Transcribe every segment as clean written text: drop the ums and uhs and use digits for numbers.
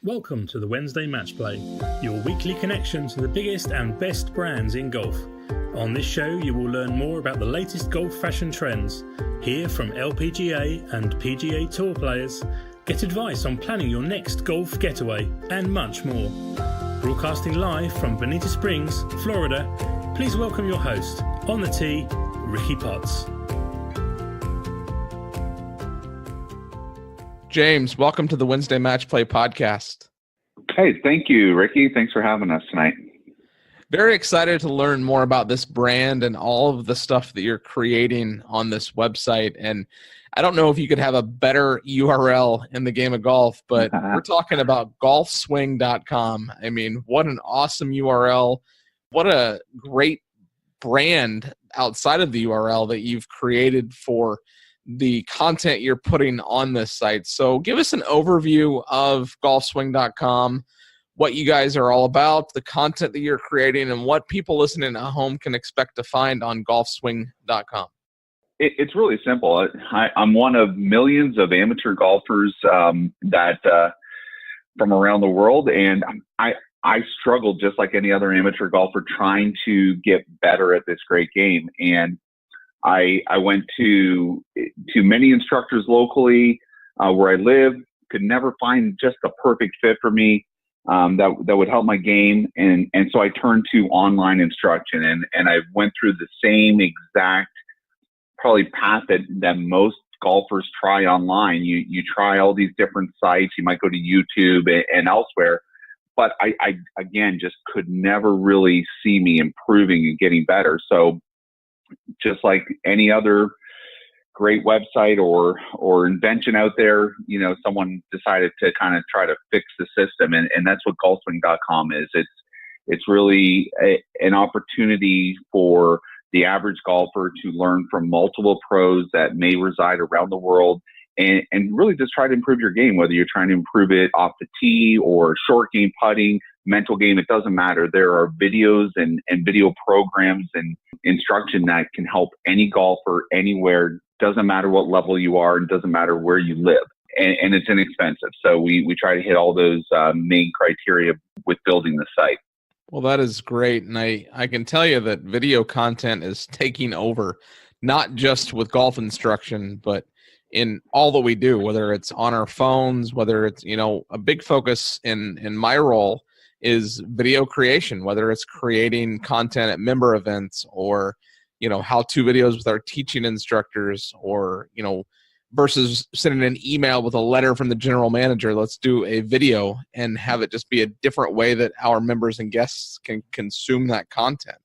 Welcome to the Wednesday Match Play, your weekly connection to the biggest and best brands in golf. On this show, you will learn more about the latest golf fashion trends, hear from LPGA and PGA Tour players, get advice on planning your next golf getaway, and much more. Broadcasting live from Bonita Springs, Florida, please welcome your host, on the tee, Ricky Potts. James, welcome to the Wednesday Match Play podcast. Hey, thank you, Ricky. Thanks for having us tonight. Very excited to learn more about this brand and all of the stuff that you're creating on this website. And I don't know if you could have a better URL in the game of golf, but we're talking about golfswing.com. I mean, what an awesome URL. What a great brand outside of the URL that you've created for the content you're putting on this site. So give us an overview of golfswing.com, what you guys are all about, the content that you're creating, and what people listening at home can expect to find on golfswing.com. It's really simple. I'm one of millions of amateur golfers that from around the world, and I struggled just like any other amateur golfer trying to get better at this great game. And I went to many instructors locally where I live, could never find just the perfect fit for me that would help my game. And so I turned to online instruction, and I went through the same exact probably path that most golfers try online. You try all these different sites. You might go to YouTube and elsewhere, but I again, just could never really see me improving and getting better. So just like any other great website or invention out there, someone decided to kind of try to fix the system. And that's what golfswing.com is. It's really an opportunity for the average golfer to learn from multiple pros that may reside around the world and really just try to improve your game, whether you're trying to improve it off the tee or short game putting, mental game, it doesn't matter. There are videos and video programs and instruction that can help any golfer anywhere. Doesn't matter what level you are, and doesn't matter where you live. And it's inexpensive. So we try to hit all those main criteria with building the site. Well, that is great. And I can tell you that video content is taking over, not just with golf instruction, but in all that we do, whether it's on our phones, whether it's, a big focus in my role is video creation, whether it's creating content at member events or, how-to videos with our teaching instructors or, versus sending an email with a letter from the general manager. Let's do a video and have it just be a different way that our members and guests can consume that content.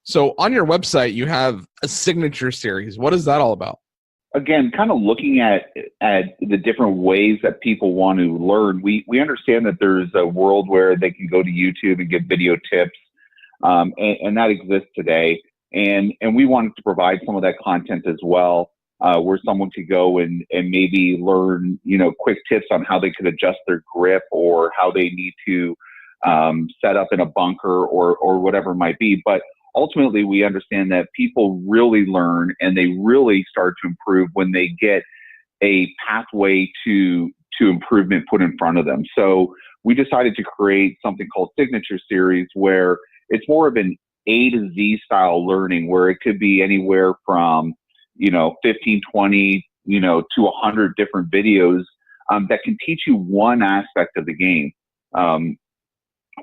So on your website, you have a signature series. What is that all about? Again, kind of looking at the different ways that people want to learn, we understand that there's a world where they can go to YouTube and get video tips, and that exists today. And we wanted to provide some of that content as well, where someone could go and maybe learn, quick tips on how they could adjust their grip or how they need to set up in a bunker or whatever it might be. But ultimately, we understand that people really learn and they really start to improve when they get a pathway to improvement put in front of them. So we decided to create something called Signature Series, where it's more of an A to Z style learning, where it could be anywhere from, 15, 20, to 100 different videos that can teach you one aspect of the game.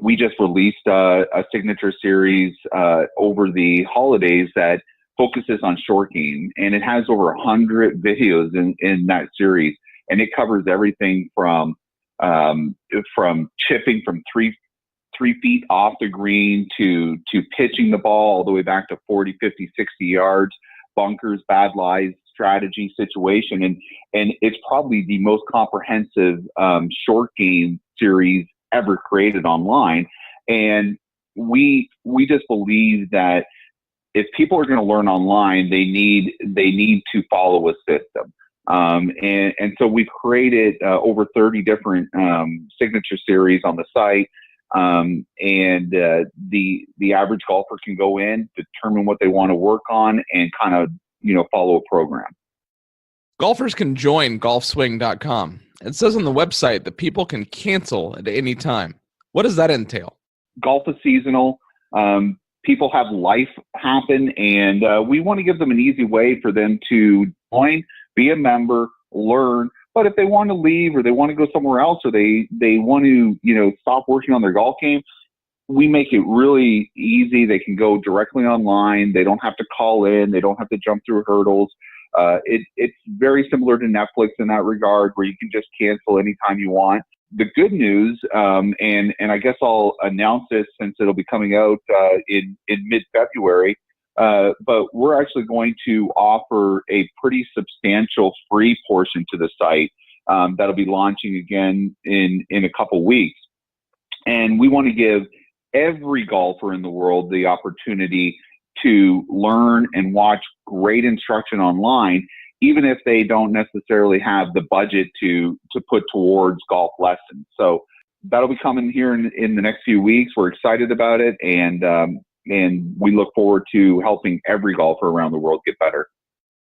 We just released a signature series over the holidays that focuses on short game, and it has over 100 videos in that series, and it covers everything from chipping from three feet off the green to pitching the ball all the way back to 40, 50, 60 yards, bunkers, bad lies, strategy, situation, and it's probably the most comprehensive short game series ever created online. And we just believe that if people are going to learn online, they need to follow a system. And so we've created over 30 different signature series on the site. And the average golfer can go in, determine what they want to work on, and kind of, follow a program. Golfers can join golfswing.com. It says on the website that people can cancel at any time. What does that entail? Golf is seasonal. People have life happen, and we want to give them an easy way for them to join, be a member, learn. But if they want to leave, or they want to go somewhere else, or they want to, stop working on their golf game, we make it really easy. They can go directly online. They don't have to call in. They don't have to jump through hurdles. It's very similar to Netflix in that regard, where you can just cancel anytime you want. The good news, and I guess I'll announce this since it'll be coming out in mid-February, but we're actually going to offer a pretty substantial free portion to the site that'll be launching again in a couple weeks. And we want to give every golfer in the world the opportunity to learn and watch great instruction online, even if they don't necessarily have the budget to put towards golf lessons. So that'll be coming here in the next few weeks. We're excited about it, and we look forward to helping every golfer around the world get better.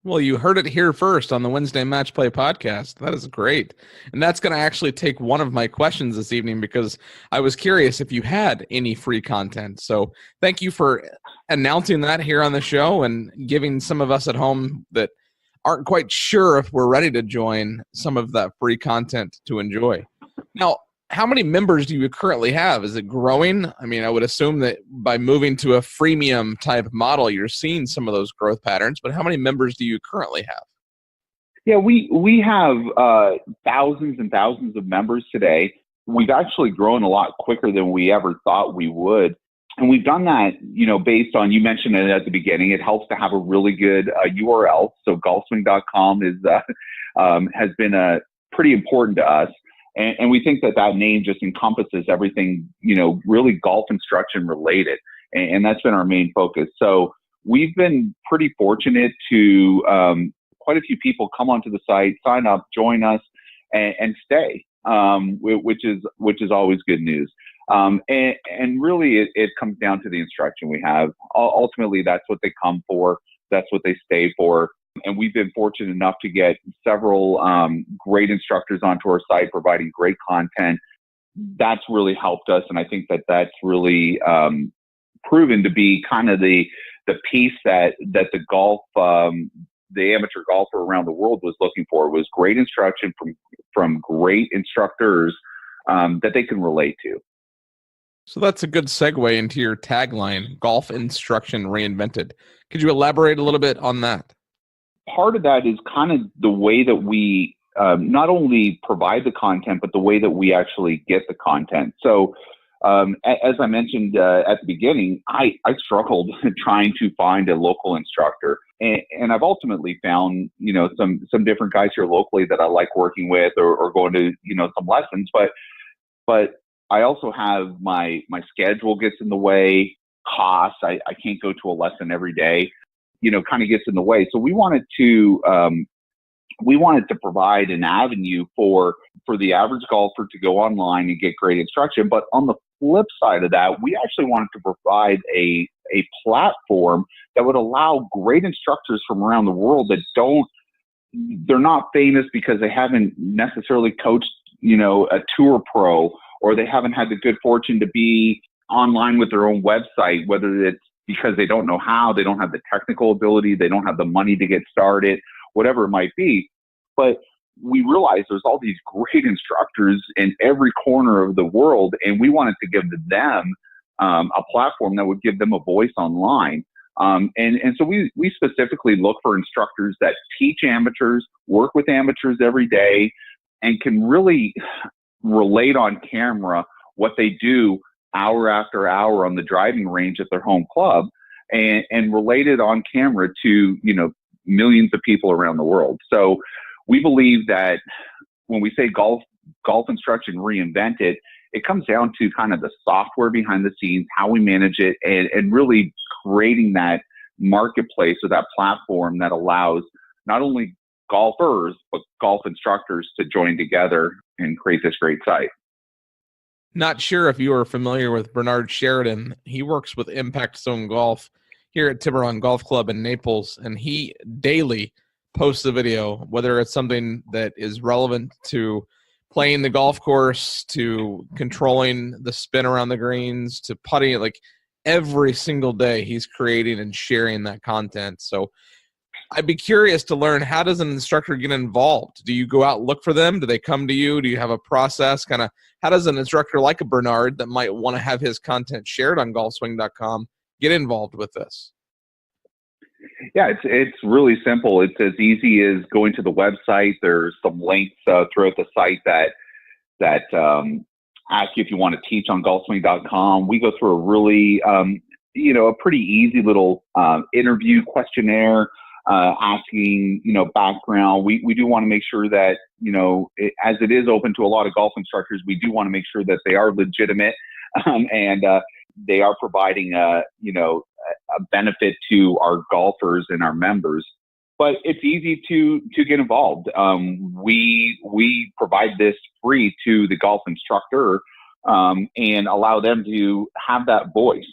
Well, you heard it here first on the Wednesday Match Play podcast. That is great. And that's going to actually take one of my questions this evening, because I was curious if you had any free content. So thank you for announcing that here on the show and giving some of us at home that aren't quite sure if we're ready to join some of that free content to enjoy. Now, how many members do you currently have? Is it growing? I mean, I would assume that by moving to a freemium type model, you're seeing some of those growth patterns, but how many members do you currently have? Yeah, we have thousands and thousands of members today. We've actually grown a lot quicker than we ever thought we would. And we've done that, based on, you mentioned it at the beginning, it helps to have a really good URL. So golfswing.com has been pretty important to us. And we think that name just encompasses everything, really golf instruction related. And that's been our main focus. So we've been pretty fortunate to quite a few people come onto the site, sign up, join us, and stay, which is always good news. And really it comes down to the instruction we have. Ultimately, that's what they come for. That's what they stay for. And we've been fortunate enough to get several great instructors onto our site providing great content. That's really helped us. And I think that's really proven to be kind of the piece that the amateur golfer around the world was looking for, was great instruction from great instructors that they can relate to. So that's a good segue into your tagline, Golf Instruction Reinvented. Could you elaborate a little bit on that? Part of that is kind of the way that we not only provide the content, but the way that we actually get the content. So as I mentioned at the beginning, I struggled trying to find a local instructor. And I've ultimately found, some different guys here locally that I like working with or going to, some lessons. But I also have my schedule gets in the way, costs. I can't go to a lesson every day. Kind of gets in the way. So we wanted to provide an avenue for the average golfer to go online and get great instruction. But on the flip side of that, we actually wanted to provide a platform that would allow great instructors from around the world that they're not famous because they haven't necessarily coached, a tour pro, or they haven't had the good fortune to be online with their own website, whether it's because they don't know how, they don't have the technical ability, they don't have the money to get started, whatever it might be. But we realize there's all these great instructors in every corner of the world, and we wanted to give them a platform that would give them a voice online. And so we specifically look for instructors that teach amateurs, work with amateurs every day, and can really relate on camera what they do hour after hour on the driving range at their home club, and relate it on camera to, millions of people around the world. So we believe that when we say golf instruction reinvented, it comes down to kind of the software behind the scenes, how we manage it, and really creating that marketplace or that platform that allows not only golfers, but golf instructors to join together and create this great site. Not sure if you are familiar with Bernard Sheridan. He works with Impact Zone Golf here at Tiburon Golf Club in Naples, and he daily posts a video, whether it's something that is relevant to playing the golf course to controlling the spin around the greens to putting it. Like every single day he's creating and sharing that content. So I'd be curious to learn, how does an instructor get involved? Do you go out and look for them? Do they come to you? Do you have a process? Kind of, how does an instructor like a Bernard that might want to have his content shared on golfswing.com get involved with this? Yeah, it's really simple. It's as easy as going to the website. There's some links throughout the site that ask you if you want to teach on golfswing.com. We go through a really, a pretty easy little interview questionnaire, asking, background. We do want to make sure that, as it is open to a lot of golf instructors, we do want to make sure that they are legitimate and they are providing a benefit to our golfers and our members. But it's easy to get involved. We provide this free to the golf instructor and allow them to have that voice.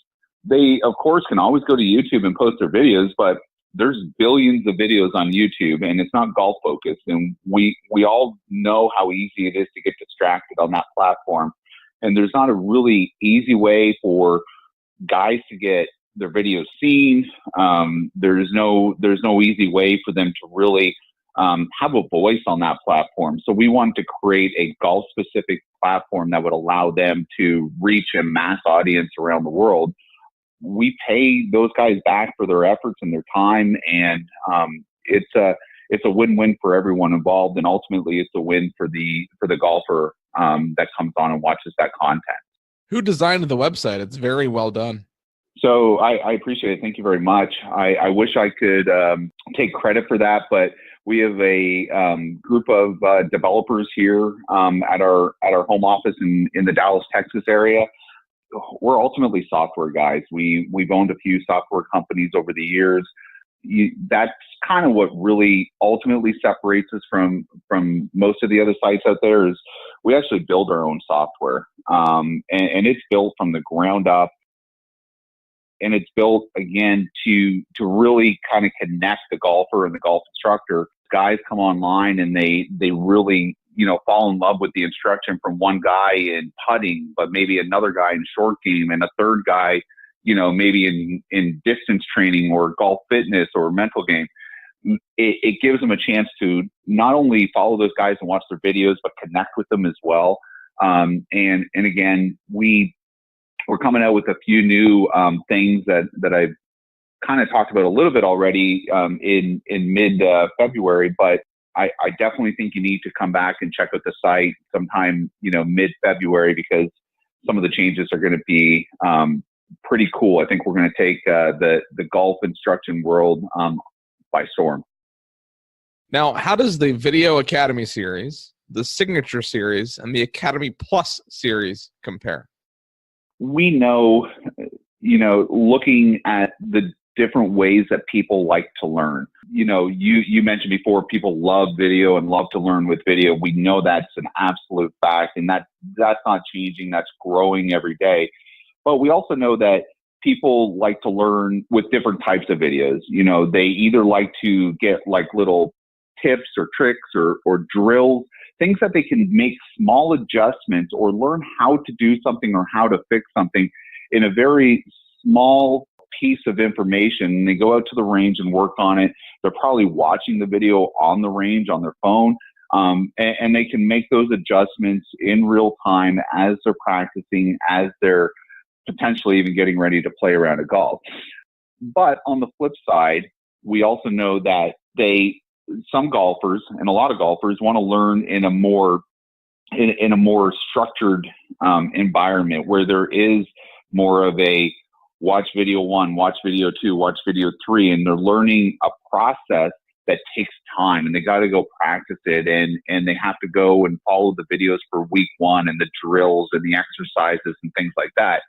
They, of course, can always go to YouTube and post their videos, but there's billions of videos on YouTube, and it's not golf focused. And we all know how easy it is to get distracted on that platform. And there's not a really easy way for guys to get their videos seen. There's no easy way for them to really have a voice on that platform. So we wanted to create a golf specific platform that would allow them to reach a mass audience around the world. We pay those guys back for their efforts and their time, and it's a win-win for everyone involved, and ultimately it's a win for the golfer that comes on and watches that content. Who designed the website? It's very well done. So I appreciate it. Thank you very much. I wish I could take credit for that, but we have a group of developers here at our home office in the Dallas, Texas area. We're ultimately software guys. We've owned a few software companies over the years. That's kind of what really ultimately separates us from most of the other sites out there. Is we actually build our own software, and it's built from the ground up, and it's built again to really kind of connect the golfer and the golf instructor. Guys come online and they really fall in love with the instruction from one guy in putting, but maybe another guy in short game, and a third guy, maybe in distance training or golf fitness or mental game. It gives them a chance to not only follow those guys and watch their videos, but connect with them as well. And again, we're coming out with a few new things that I've kind of talked about a little bit already in mid February, but I definitely think you need to come back and check out the site sometime, mid-February, because some of the changes are going to be pretty cool. I think we're going to take the golf instruction world by storm. Now, how does the Video Academy series, the Signature series, and the Academy Plus series compare? We know, looking at the different ways that people like to learn. You mentioned before, people love video and love to learn with video. We know that's an absolute fact, and that's not changing. That's growing every day. But we also know that people like to learn with different types of videos. They either like to get like little tips or tricks or drills, things that they can make small adjustments or learn how to do something or how to fix something in a very small piece of information. They go out to the range and work on it. They're probably watching the video on the range on their phone, and they can make those adjustments in real time as they're practicing, as they're potentially even getting ready to play around a golf. But on the flip side, we also know that some golfers and a lot of golfers want to learn in a more structured environment where there is more of a watch video 1, watch video 2, watch video 3, and they're learning a process that takes time, and they got to go practice it, and they have to go and follow the videos for week 1 and the drills and the exercises and things like that,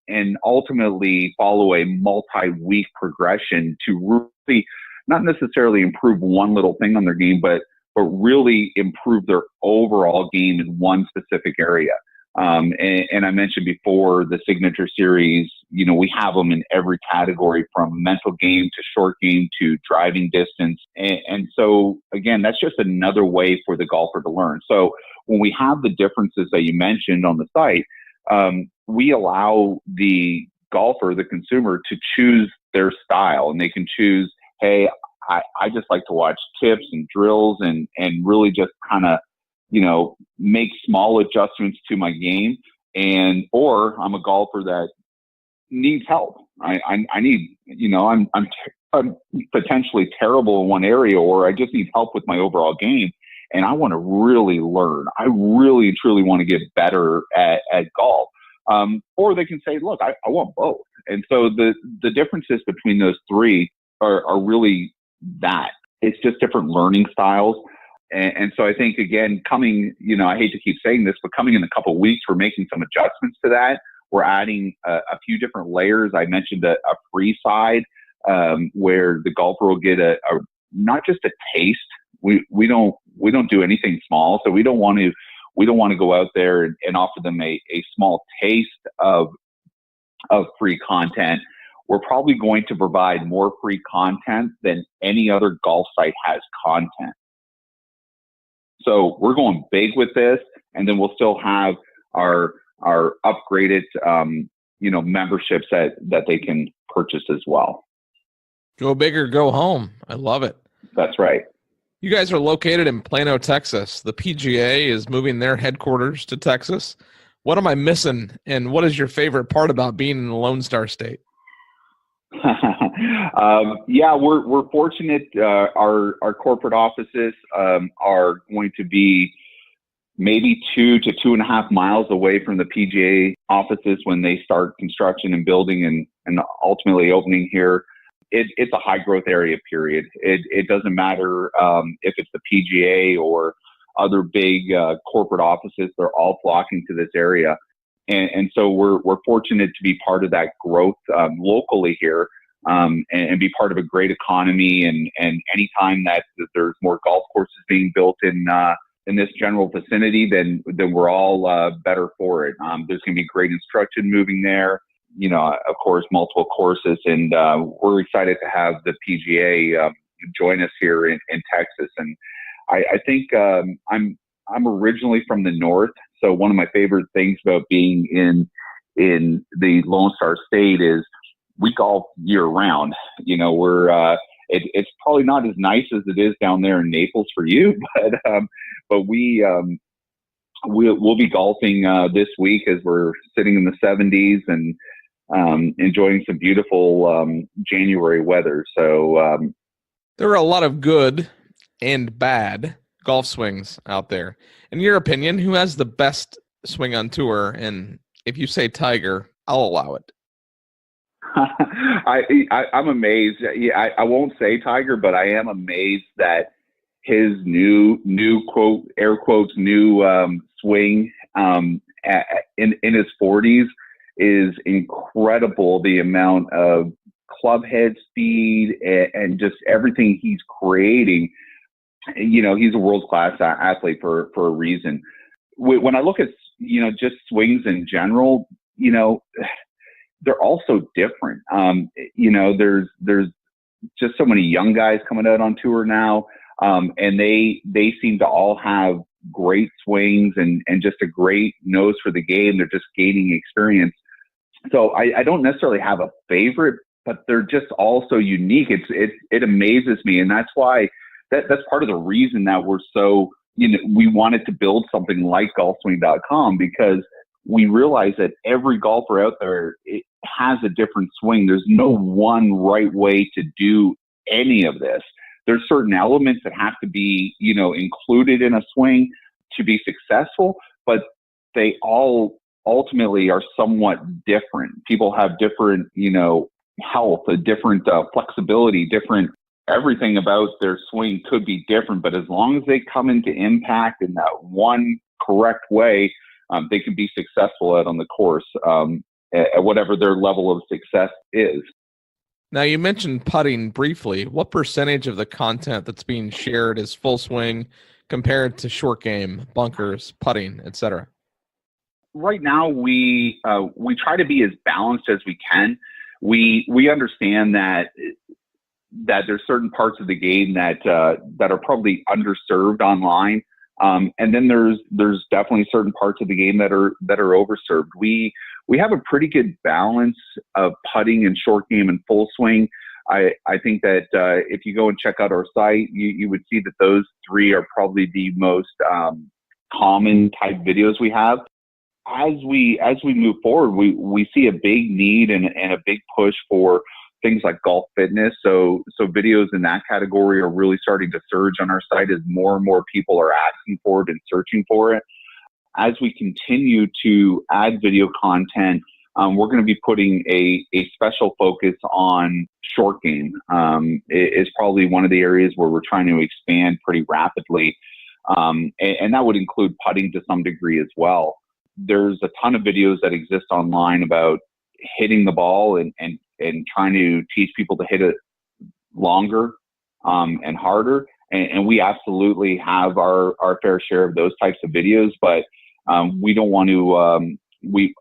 and ultimately follow a multi-week progression to really not necessarily improve one little thing on their game, but really improve their overall game in one specific area. And I mentioned before the signature series, we have them in every category from mental game to short game to driving distance. And so again, that's just another way for the golfer to learn. So when we have the differences that you mentioned on the site, we allow the golfer, the consumer, to choose their style, and they can choose, hey, I just like to watch tips and drills and really just kind of, make small adjustments to my game, or I'm a golfer that needs help. I need, I'm potentially terrible in one area, or I just need help with my overall game, and I want to really learn. I really truly want to get better at golf. Or they can say, look, I want both. And so the differences between those three are really that. It's just different learning styles. And so I think, again, coming, I hate to keep saying this, but coming in a couple of weeks, we're making some adjustments to that. We're adding a few different layers. I mentioned a free side where the golfer will get a not just a taste. We don't do anything small, so we don't want to go out there and offer them a small taste of free content. We're probably going to provide more free content than any other golf site has content. So we're going big with this, and then we'll still have our upgraded, memberships that they can purchase as well. Go big or go home. I love it. That's right. You guys are located in Plano, Texas. The PGA is moving their headquarters to Texas. What am I missing, and what is your favorite part about being in the Lone Star State? Yeah, we're fortunate. Our corporate offices are going to be maybe 2 to 2.5 miles away from the PGA offices when they start construction and building and ultimately opening here. It's a high growth area, period. It doesn't matter if it's the PGA or other big corporate offices. They're all flocking to this area. And so we're fortunate to be part of that growth locally here and be part of a great economy. And anytime that there's more golf courses being built in this general vicinity, then we're all better for it. There's going to be great instruction moving there. Of course, multiple courses, and we're excited to have the PGA join us here in Texas. And I think I'm originally from the north, so one of my favorite things about being in the Lone Star State is we golf year round. It's probably not as nice as it is down there in Naples for you, but we'll be golfing this week as we're sitting in the 70s and enjoying some beautiful January weather. So there are a lot of good and bad golf swings out there. In your opinion, who has the best swing on tour? And if you say Tiger, I'll allow it. I'm amazed. Yeah, I won't say Tiger, but I am amazed that his new quote, air quotes, new swing in his 40s is incredible. The amount of club head speed and just everything he's creating. He's a world-class athlete for a reason. When I look at, just swings in general, they're all so different. There's just so many young guys coming out on tour now. And they seem to all have great swings and just a great nose for the game. They're just gaining experience. So I don't necessarily have a favorite, but they're just all so unique. It amazes me. And that's why that's part of the reason that we're so, we wanted to build something like golfswing.com, because we realize that every golfer out there has a different swing. There's no one right way to do any of this. There's certain elements that have to be, included in a swing to be successful, but they all ultimately are somewhat different. People have different, health, a different flexibility, different everything about their swing could be different. But as long as they come into impact in that one correct way, they can be successful out on the course at whatever their level of success is. Now, you mentioned putting briefly. What percentage of the content that's being shared is full swing compared to short game, bunkers, putting, etc.? Right now, we try to be as balanced as we can. We understand that there's certain parts of the game that are probably underserved online, and then there's definitely certain parts of the game that are overserved. We have a pretty good balance of putting and short game and full swing. I think that if you go and check out our site, you would see that those three are probably the most common type videos we have. As we move forward, we see a big need and a big push for things like golf fitness. So videos in that category are really starting to surge on our site as more and more people are asking for it and searching for it. As we continue to add video content, we're going to be putting a special focus on short game. It is probably one of the areas where we're trying to expand pretty rapidly. And that would include putting to some degree as well. There's a ton of videos that exist online about hitting the ball and trying to teach people to hit it longer and harder. And we absolutely have our fair share of those types of videos, but we don't want to,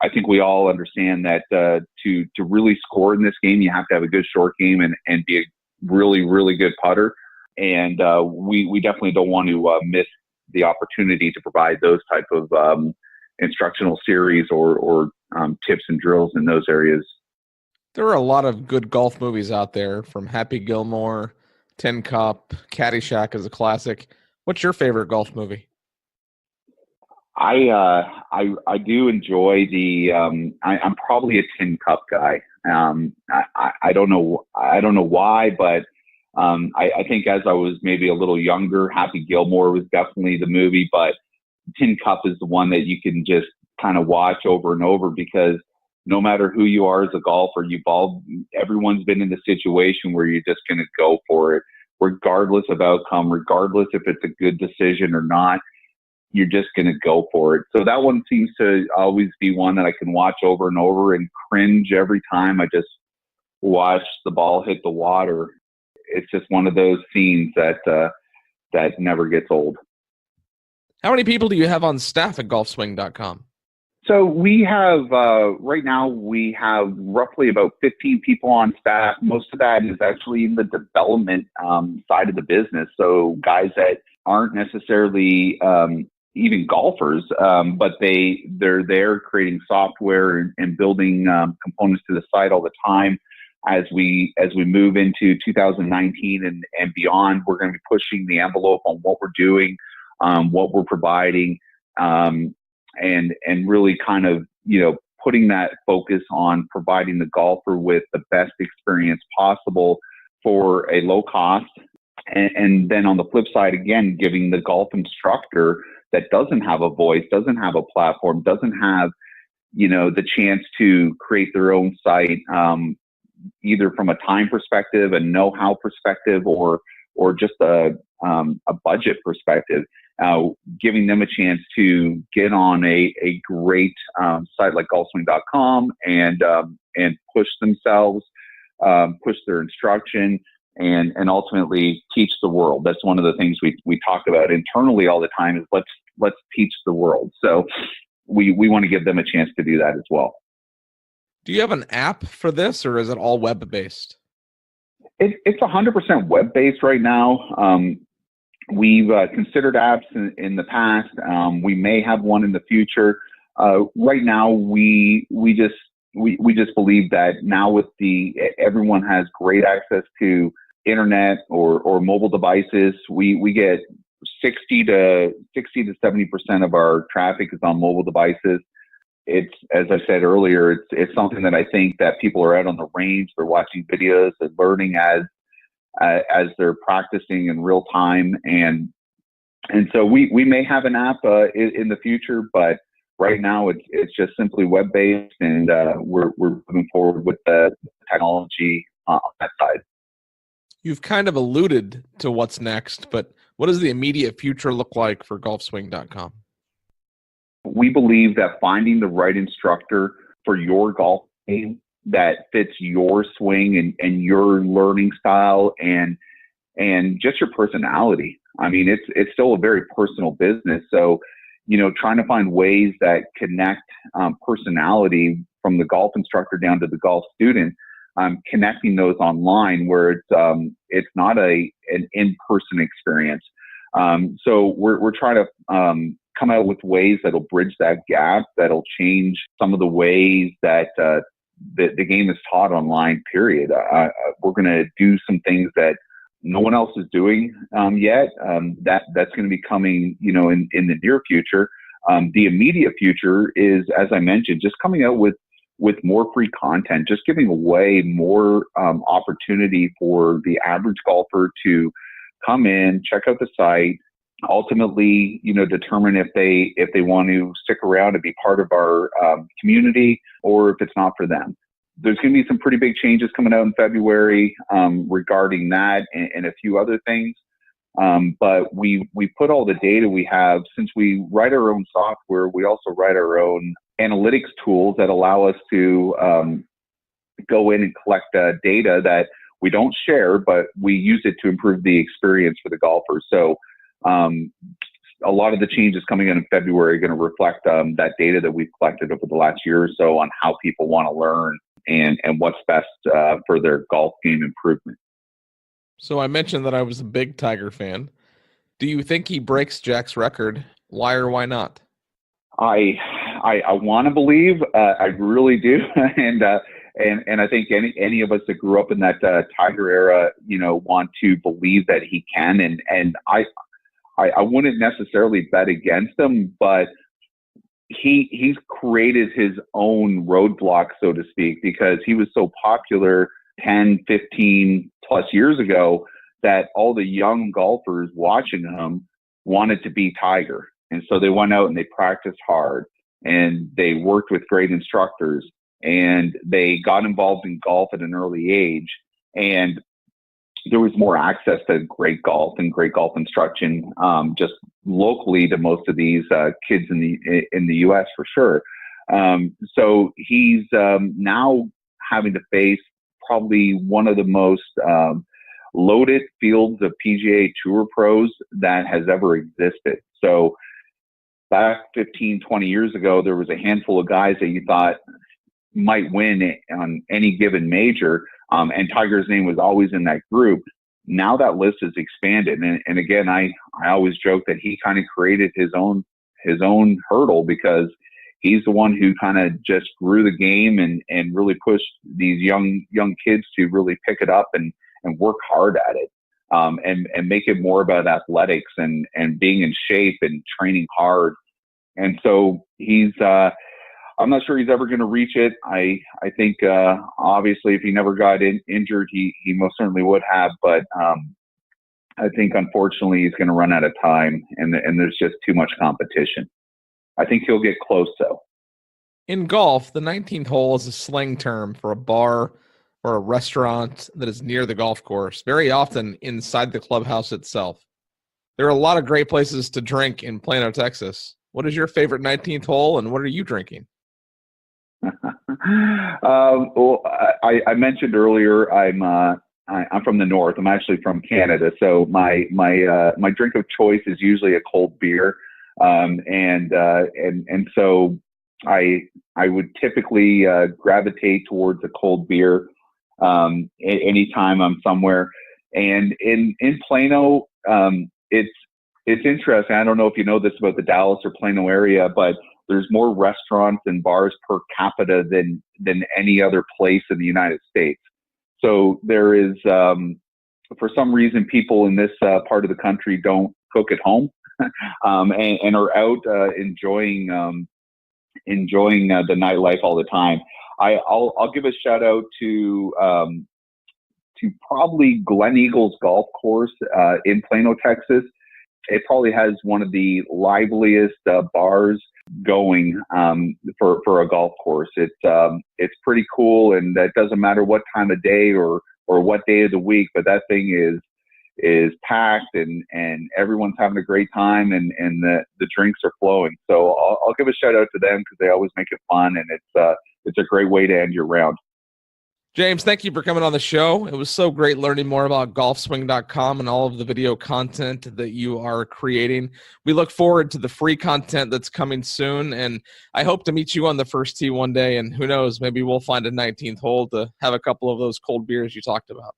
I think we all understand that to really score in this game, you have to have a good short game and be a really, really good putter. And we definitely don't want to miss the opportunity to provide those type of instructional series or tips and drills in those areas. There are a lot of good golf movies out there, from Happy Gilmore, Tin Cup, Caddyshack is a classic. What's your favorite golf movie? I do enjoy the. I'm probably a Tin Cup guy. I don't know why, but I think as I was maybe a little younger, Happy Gilmore was definitely the movie, but Tin Cup is the one that you can just kind of watch over and over, because no matter who you are as a golfer, everyone's been in the situation where you're just going to go for it, regardless of outcome, regardless if it's a good decision or not. You're just going to go for it. So that one seems to always be one that I can watch over and over and cringe every time I just watch the ball hit the water. It's just one of those scenes that never gets old. How many people do you have on staff at golfswing.com? So we have, right now, we have roughly about 15 people on staff. Most of that is actually in the development side of the business. So guys that aren't necessarily even golfers, but they're there creating software and building components to the site all the time. As we move into 2019 and beyond, we're going to be pushing the envelope on what we're doing, what we're providing, and really kind of, putting that focus on providing the golfer with the best experience possible for a low cost. And then on the flip side, again, giving the golf instructor that doesn't have a voice, doesn't have a platform, doesn't have, the chance to create their own site, either from a time perspective, a know-how perspective, or just a budget perspective, giving them a chance to get on a great site like golfswing.com and push themselves, push their instruction, and ultimately teach the world. That's one of the things we talk about internally all the time, is let's teach the world. So we want to give them a chance to do that as well. Do you have an app for this, or is it all web-based? It's 100% web-based right now. We've considered apps in the past. We may have one in the future. Right now, we just believe that now with everyone has great access to internet or mobile devices. We get 60 to 70% of our traffic is on mobile devices. It's, as I said earlier, it's something that I think that people are out on the range, they're watching videos and learning as they're practicing in real time. And so we may have an app in the future, but right now it's just simply web-based, and we're moving forward with the technology on that side. You've kind of alluded to what's next, but what does the immediate future look like for golfswing.com? We believe that finding the right instructor for your golf game that fits your swing and your learning style and just your personality. I mean, it's still a very personal business. So, trying to find ways that connect personality from the golf instructor down to the golf student, connecting those online where it's not an in-person experience. So we're trying to come out with ways that'll bridge that gap, that'll change some of the ways that the game is taught online, period. We're going to do some things that no one else is doing yet. That's going to be coming, in the near future. The immediate future is, as I mentioned, just coming out with more free content, just giving away more opportunity for the average golfer to come in, check out the site, ultimately, determine if they want to stick around and be part of our community, or if it's not for them. There's going to be some pretty big changes coming out in February regarding that and a few other things. But we put all the data we have, since we write our own software, we also write our own analytics tools that allow us to go in and collect data that we don't share, but we use it to improve the experience for the golfers. So a lot of the changes coming in February are going to reflect that data that we've collected over the last year or so on how people want to learn and what's best for their golf game improvement. So I mentioned that I was a big Tiger fan. Do you think he breaks Jack's record? Why or why not? I want to believe, I really do, and I think any of us that grew up in that Tiger era, want to believe that he can, and I wouldn't necessarily bet against him, but he's created his own roadblock, so to speak, because he was so popular 10, 15 plus years ago that all the young golfers watching him wanted to be Tiger. And so they went out and they practiced hard and they worked with great instructors and they got involved in golf at an early age. And there was more access to great golf and great golf instruction, just locally to most of these kids in the U.S. for sure. So he's now having to face probably one of the most loaded fields of PGA Tour pros that has ever existed. So back 15, 20 years ago, there was a handful of guys that you thought might win on any given major. And Tiger's name was always in that group. Now that list is expanded. And again, I always joke that he kind of created his own hurdle, because he's the one who kind of just grew the game and really pushed these young kids to really pick it up and work hard at it. And make it more about athletics and being in shape and training hard. And so I'm not sure he's ever going to reach it. I think, obviously, if he never got injured, he most certainly would have. But I think, unfortunately, he's going to run out of time, and there's just too much competition. I think he'll get close, though. In golf, the 19th hole is a slang term for a bar or a restaurant that is near the golf course, very often inside the clubhouse itself. There are a lot of great places to drink in Plano, Texas. What is your favorite 19th hole, and what are you drinking? Well, I mentioned earlier I'm from the north. I'm actually from Canada, so my drink of choice is usually a cold beer, and so I would typically gravitate towards a cold beer anytime I'm somewhere. And in Plano, it's interesting. I don't know if you know this about the Dallas or Plano area, but there's more restaurants and bars per capita than any other place in the United States. So there is, for some reason, people in this part of the country don't cook at home and are out enjoying the nightlife all the time. I'll give a shout out to probably Glen Eagles Golf Course in Plano, Texas. It probably has one of the liveliest bars going for a golf course. It's pretty cool, and that doesn't matter what time of day or what day of the week, but that thing is packed and everyone's having a great time and the drinks are flowing. So I'll give a shout out to them because they always make it fun, and it's a great way to end your round. James, thank you for coming on the show. It was so great learning more about golfswing.com and all of the video content that you are creating. We look forward to the free content that's coming soon, and I hope to meet you on the first tee one day, and who knows, maybe we'll find a 19th hole to have a couple of those cold beers you talked about.